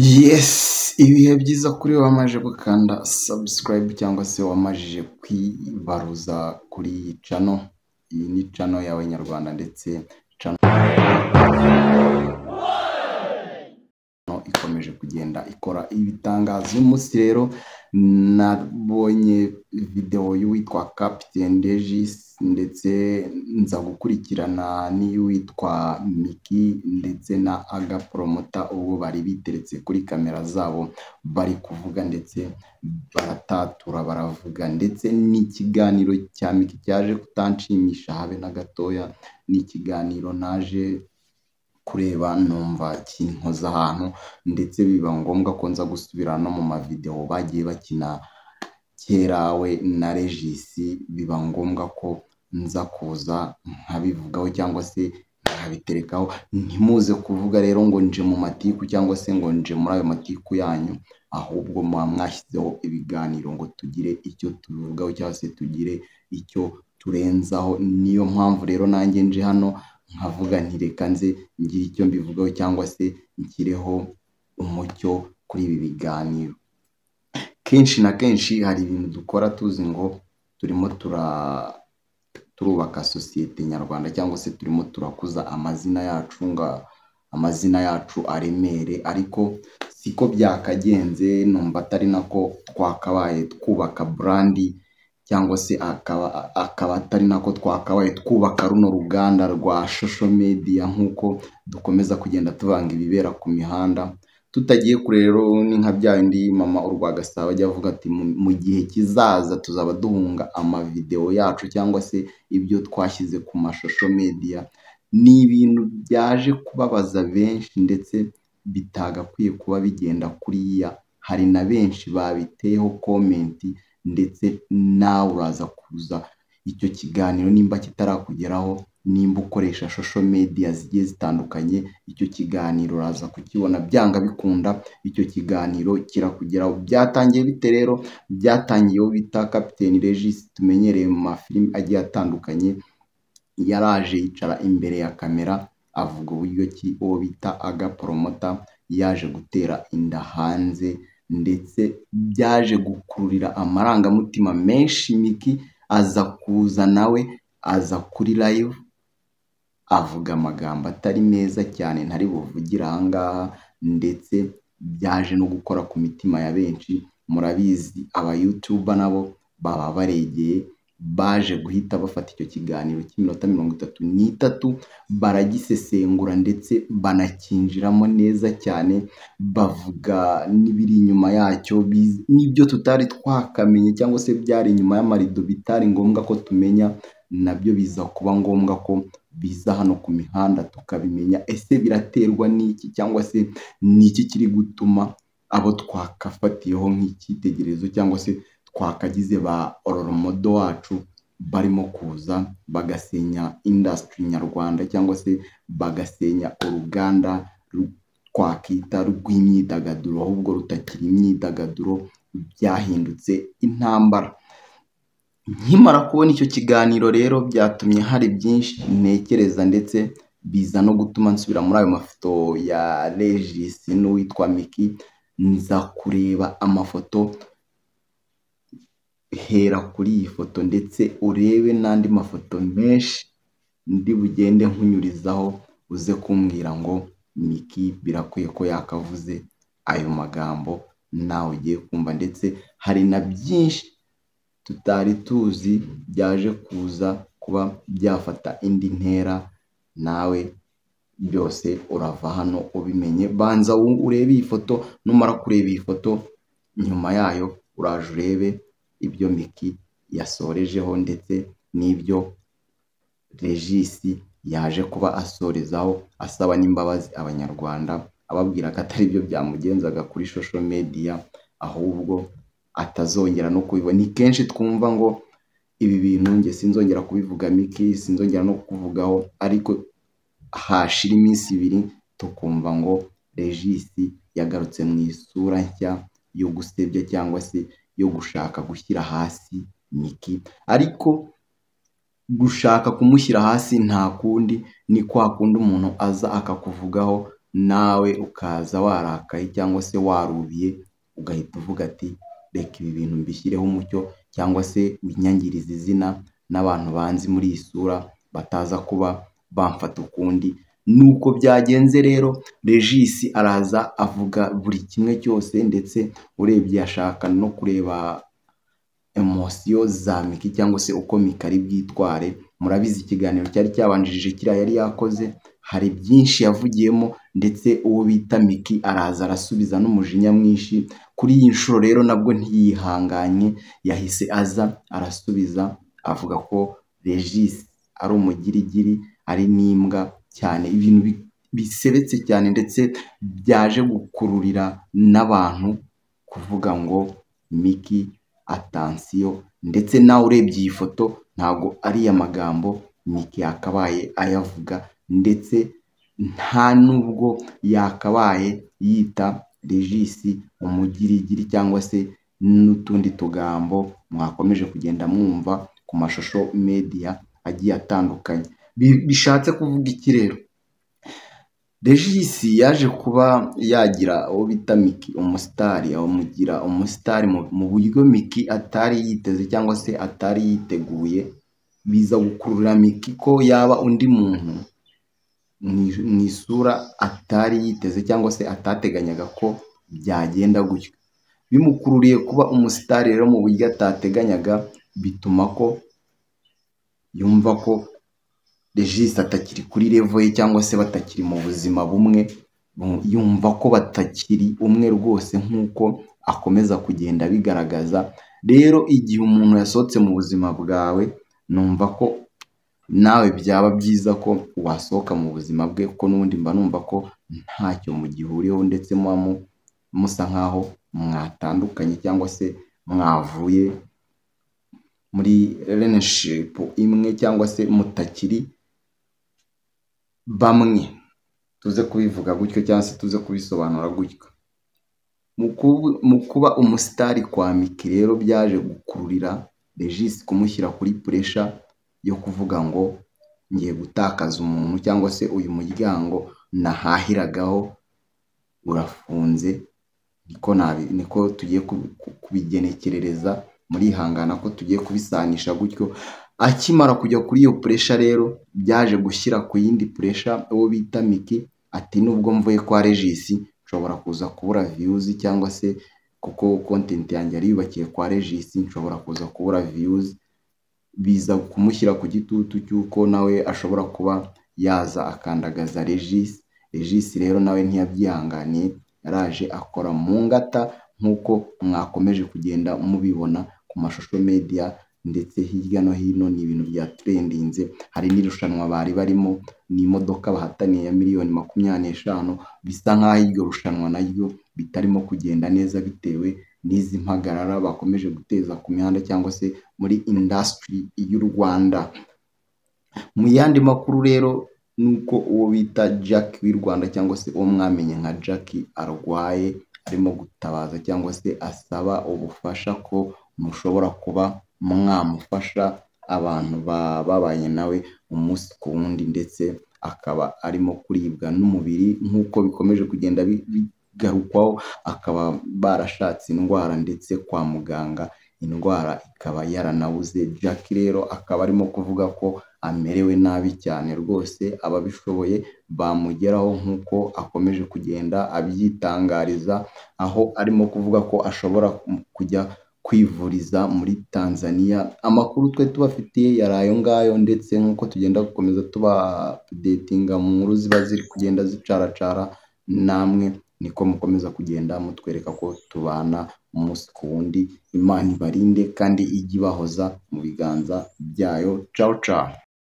Yes, ibihe byiza kuri wowe wamajije gukanda subscribe cyangwa se wamajije kwibaruza kuri iyi channel. Iyi ni channel yawe Nyarwanda ndetse channel ikomeje kugenda ikora ibitangazo. Uyu munsi rero nabonye video y'uwitwa Captain Regis ndetse nza gukurikirana n'uwitwa Miki ndetse na Aga Promota, ubwo bari biteretse kuri kamera zabo bari kuvuga ndetse baratatura baravuga, ndetse n'ikiganiro cya Miki cyaje kutanshimisha habe na gatoya. Ni ikiganiro naje kureba numva kinkoza ahantu, ndetse biba ngombwa ko nza gusubira no mu mavideo bagiye bakina kera we na Regis. Biba ngombwa ko nza kuza nkabivugaho cyangwa se nkabiterekaho, ntimuze kuvuga rero ngo nje mu matiku cyangwa se ngo nje muri ayo matiku yanyu, ahubwo mwashyizeho ibiganiro ngo tugire icyo tuvugaho cyangwa se tugire icyo turenzaho. Niyo mpamvu rero nanjye nje hano nkavuga nti reka nze ngire icyo mbivugaho cyangwa se nshyireho umucyo kuri ibi biganiro. Kenshi na kenshi hari ibintu dukora tuzi ngo turimo turubaka sosiyete nyarwanda cyangwa se turimo turakuza amazina yacu, ngo amazina yacu aremere, ariko siko byakagenze. Numva atari nako twakabaye twubaka brandi, cyangwa se akaba atari nako twakabaye twubaka runo ruganda rwa social media, nk'uko dukomeza kugenda tuvanga ibibera ku mihanda. Tutagiye kure rero ni nka bya bindi mama Urwagasabo ajya avuga ati mu gihe kizaza tuzaba duhunga amavideo yacu cyangwa se ibyo twashyize ku social media. Ni ibintu byaje kubabaza benshi ndetse bitagakwiye kuba bigenda kuriya. Hari na benshi babiteyeho comment, ndetse nawe uraza kuza icyo kiganiro nimba kitarakugeraho, nimba ukoresha social media zigiye zitandukanye, icyo kiganiro uraza kukibona byanga bikunda, icyo kiganiro kirakugeraho. Byatangiye bite rero? Byatangiyeho bita Captain Regis tumenyereye mu mafilimi agiye atandukanye. Yaraje yicara imbere ya kamera avuga uburyo ki uwo bita Aga Promota yaje gutera inda hanze, ndetse byaje gukururira amarangamutima menshi. Miki aza kuza nawe aza kuri live avuga amagambo atari meza cyane ntari buvugira ahangaha, ndetse byaje no gukora ku mitima ya benshi. Murabizi aba YouTuber nabo baba baregeye, baje guhita bafata icyo kiganiro cy'iminota 33 baragisesengura ndetse banakinjiramo neza cyane, bavuga n'ibiri inyuma yacyo, n'ibyo tutari twakamenye cyangwa se byari inyuma y'amarido bitari ngombwa ko tumenya, nabyo biza kuba ngombwa ko biza hano ku mihanda tukabimenya. Ese biraterwa n'iki, cyangwa se n'iki kiri gutuma abo twakafatiyeho nk'icyitegererezo cyangwa se twakagize ba ororomodo wacu barimo kuza bagasenya industry nyarwanda, cyangwa se bagasenya uruganda twakita rw'imyidagaduro, ahubwo rutakiri imyidagaduro, byahindutse intambara. Nkimara kubona icyo kiganiro rero byatumye hari byinshi ntekereza, ndetse biza no gutuma nsubira muri ayo mafoto ya Regis n'uwitwa Miki, nza kureba amafoto. Hera kuri iyi foto ndetse urebe n'andi mafoto menshi ndi bugende nkunyurizaho, uze kumbwira ngo Miki birakwiye ko yakavuze ayo magambo nawe ugiye kumva. Ndetse hari na byinshi tutari tuzi byaje kuza kuba byafata indi ntera, nawe byose urava hano ubimenye. Banza urebe iyi foto, numara kureba iyi foto nyuma yayo uraje urebe ibyo Miki yasorejeho ndetse n'ibyo Regis yaje kuba asorezaho, asaba n'imbabazi abanyarwanda, ababwira ko atari byo byamugenzaga kuri social media, ahubwo atazongera no kubibona. Ni kenshi twumva ngo ibi bintu nge sinzongera kubivuga, Miki sinzongera no kuvugaho, ariko hashira iminsi 2 tukumva ngo Regis yagarutse mu isura nshya yo gusebya cyangwa se yo gushaka gushyira hasi Miki. Ariko gushaka kumushyira hasi nta kundi, ni kwa kundi umuntu aza akakuvugaho nawe ukaza warakaye cyangwa se warubiye ugahita uvuga ati reka ibi bintu mbishyireho umucyo cyangwa se winyangiriza izina n'abantu banzi muri iyi sura bataza kuba bamfata ukundi. Nuko byagenze rero Regis araza avuga buri kimwe cyose, ndetse urebye ashaka no kureba emosiyo za Miki cyangwa se uko Miki ari bwitware. Murabizi ikiganiro cyari cyabanjirije kiriya yari yakoze, hari byinshi yavugiyemo, ndetse uwo bita Miki araza arasubiza n'umujinya mwinshi. Kuri iyi nshuro rero nabwo ntiyihanganye, yahise aza arasubiza avuga ko Regis ari umugirigiri, ari n'imbwa cyane, ibintu bisebetse cyane, ndetse byaje gukururira n'abantu kuvuga ngo Miki atansiyo. Ndetse nawe urebye iyi foto ntabwo ariya magambo Miki yakabaye ayavuga, ndetse nta nubwo yakabaye yita Regis umugirigiri cyangwa se n'utundi tugambo mwakomeje kugenda mwumva ku mashusho media agiye atandukanye. Bishatse kuvuga iki rero? Regis yaje kuba yagira uwo bita Miki umusitari, amugira umusitari mu buryo Miki atari yiteze cyangwa se atari yiteguye. Biza gukurura Miki ko yaba undi muntu mu isura atari yiteze cyangwa se atateganyaga ko byagenda gutyo. Bimukururiye kuba umusitari rero mu buryo atateganyaga, bituma ko yumva ko Regis atakiri kuri level ye cyangwa se batakiri mu buzima bumwe, yumva ko batakiri umwe rwose nk'uko akomeza kugenda bigaragaza. Rero igihe umuntu yasohotse mu buzima bwawe, numva ko nawe byaba byiza ko wasohoka mu buzima bwe, kuko n'ubundi mba numva ko ntacyo mugihuriyeho, ndetse muba musa nkaho mwatandukanye cyangwa se mwavuye muri relationship imwe cyangwa se mutakiri bamwe, tuze kubivuga gutyo cyangwa se tuze kubisobanura gutyo. Mu kuba umusitari kwa Miki rero byaje gukururira Regis kumushyira kuri pressure yo kuvuga ngo ngiye gutakaza umuntu, cyangwa se uyu muryango nahahiragaho urafunze. Niko tugiye kubigenekerereza, muri ihangana ko tugiye kubisanisha gutyo. Akimara kujya kuri iyo pressure rero, byaje gushyira ku yindi pressure uwo bita Miki, ati nubwo mvuye kwa Regis nshobora kuza kubura views, cyangwa se kuko content yanjye yari yubakiye kwa Regis nshobora kuza kubura views. Biza kumushyira ku gitutu cy'uko nawe ashobora kuba yaza akandagaza Regis. Regis rero nawe ntiyabyihanganiye, yaraje akora mu ngata nk'uko mwakomeje kugenda mubibona ku mashusho media, ndetse hirya no hino ni ibintu bya trendinze. Hari n'irushanwa bari barimo, n'imodoka bahataniye ya miliyoni 25, bisa nk'aho iryo rushanwa naryo bitarimo kugenda neza bitewe n'izi mpagarara bakomeje guteza ku mihanda cyangwa se muri industry y'u Rwanda. Mu yandi makuru rero, nuko uwo bita Jack w'i Rwanda cyangwa se uwo mwamenye nka Jack arwaye, arimo gutabaza cyangwa se asaba ubufasha ko mushobora kuba mwamufasha. Abantu babanye nawe umunsi ku wundi, ndetse akaba arimo kuribwa n'umubiri nk'uko bikomeje kugenda bigarukwaho, akaba barashatse indwara ndetse kwa muganga indwara ikaba yaranabuze. Jack rero akaba arimo kuvuga ko amerewe nabi cyane rwose, ababishoboye bamugeraho nk'uko akomeje kugenda abyitangariza, aho arimo kuvuga ko ashobora kujya kwivuriza muri Tanzania. Amakuru twe tubafitiye yari ayo ngayo, ndetse nk'uko tugenda gukomeza tuba updatinga mu nkuru ziba ziri kugenda zicaracara, namwe niko mukomeza kugenda mutwereka ko tubana umunsi ku wundi. Imana ibarinde kandi ijye ibahoza mu biganza byayo. Ciao ciao.